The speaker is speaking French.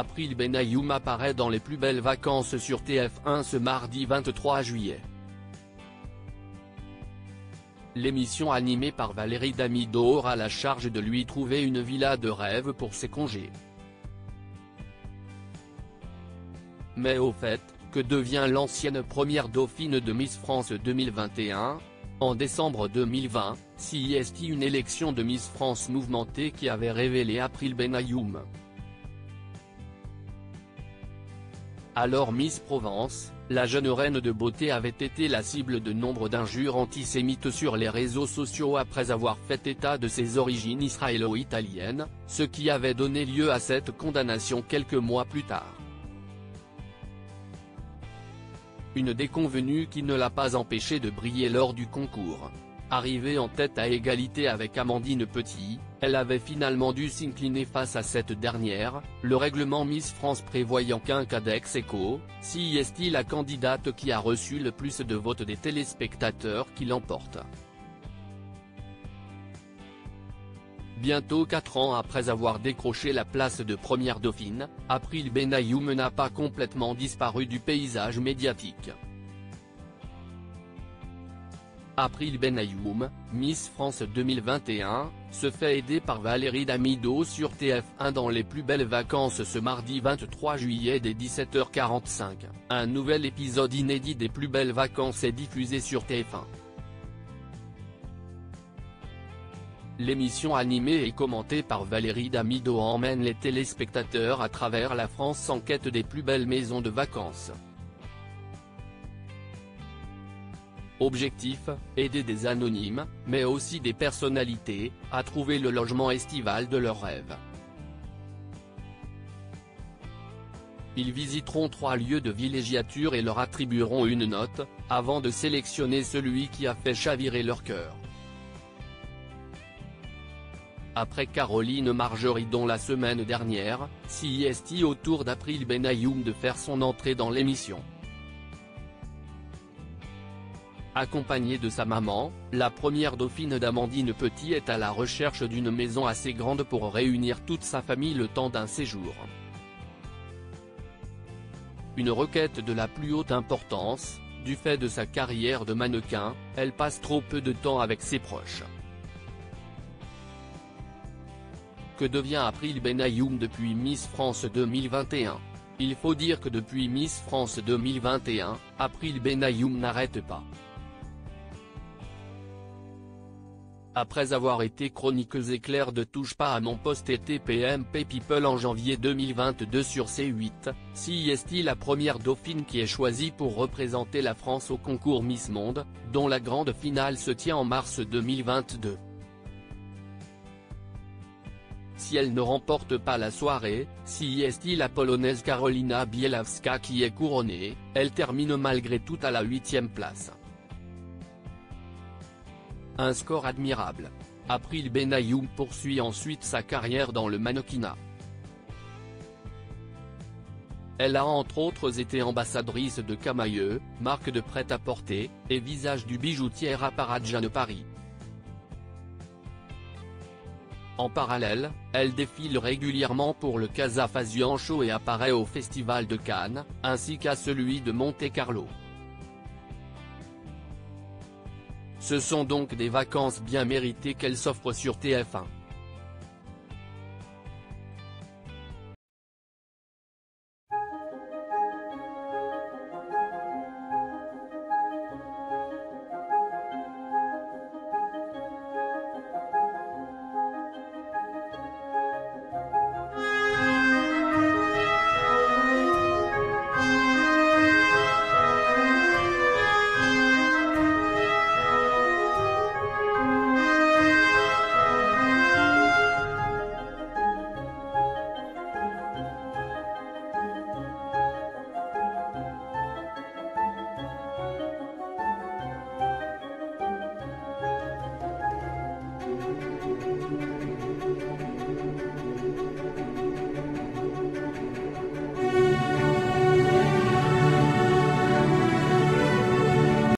April Benayoum apparaît dans Les plus belles vacances sur TF1 ce mardi 23 juillet. L'émission animée par Valérie Damido aura la charge de lui trouver une villa de rêve pour ses congés. Mais au fait, que devient l'ancienne première dauphine de Miss France 2021 ? En décembre 2020, CIST une élection de Miss France mouvementée qui avait révélé April Benayoum. Alors Miss Provence, la jeune reine de beauté avait été la cible de nombre d'injures antisémites sur les réseaux sociaux après avoir fait état de ses origines israélo-italiennes, ce qui avait donné lieu à cette condamnation quelques mois plus tard. Une déconvenue qui ne l'a pas empêchée de briller lors du concours. Arrivée en tête à égalité avec Amandine Petit, elle avait finalement dû s'incliner face à cette dernière, le règlement Miss France prévoyant qu'un cas d'ex-aequo, CIST la candidate qui a reçu le plus de votes des téléspectateurs qui l'emporte. Bientôt 4 ans après avoir décroché la place de première dauphine, April Benayoum n'a pas complètement disparu du paysage médiatique. April Benayoum, Miss France 2021, se fait aider par Valérie Damido sur TF1 dans Les plus belles vacances ce mardi 23 juillet dès 17h45. Un nouvel épisode inédit des Plus belles vacances est diffusé sur TF1. L'émission animée et commentée par Valérie Damido emmène les téléspectateurs à travers la France en quête des plus belles maisons de vacances. Objectif, aider des anonymes, mais aussi des personnalités, à trouver le logement estival de leurs rêves. Ils visiteront 3 lieux de villégiature et leur attribueront une note, avant de sélectionner celui qui a fait chavirer leur cœur. Après Caroline Margerie dont la semaine dernière, CIST au tour d'April Benayoum de faire son entrée dans l'émission. Accompagnée de sa maman, la première dauphine d'Amandine Petit est à la recherche d'une maison assez grande pour réunir toute sa famille le temps d'un séjour. Une requête de la plus haute importance, du fait de sa carrière de mannequin, elle passe trop peu de temps avec ses proches. Que devient April Benayoum depuis Miss France 2021 ? Il faut dire que depuis Miss France 2021, April Benayoum n'arrête pas. Après avoir été chroniqueuse éclair de Touche pas à mon poste et TPMP People en janvier 2022 sur C8, CIST la première dauphine qui est choisie pour représenter la France au concours Miss Monde, dont la grande finale se tient en mars 2022. Si elle ne remporte pas la soirée, CIST la polonaise Karolina Bielawska qui est couronnée, elle termine malgré tout à la 8e place. Un score admirable. April Benayoum poursuit ensuite sa carrière dans le mannequinat. Elle a entre autres été ambassadrice de Camaïeu, marque de prêt-à-porter, et visage du bijoutier à Parajan Paris. En parallèle, elle défile régulièrement pour le Casa Fabian Show et apparaît au Festival de Cannes, ainsi qu'à celui de Monte-Carlo. Ce sont donc des vacances bien méritées qu'elle s'offre sur TF1.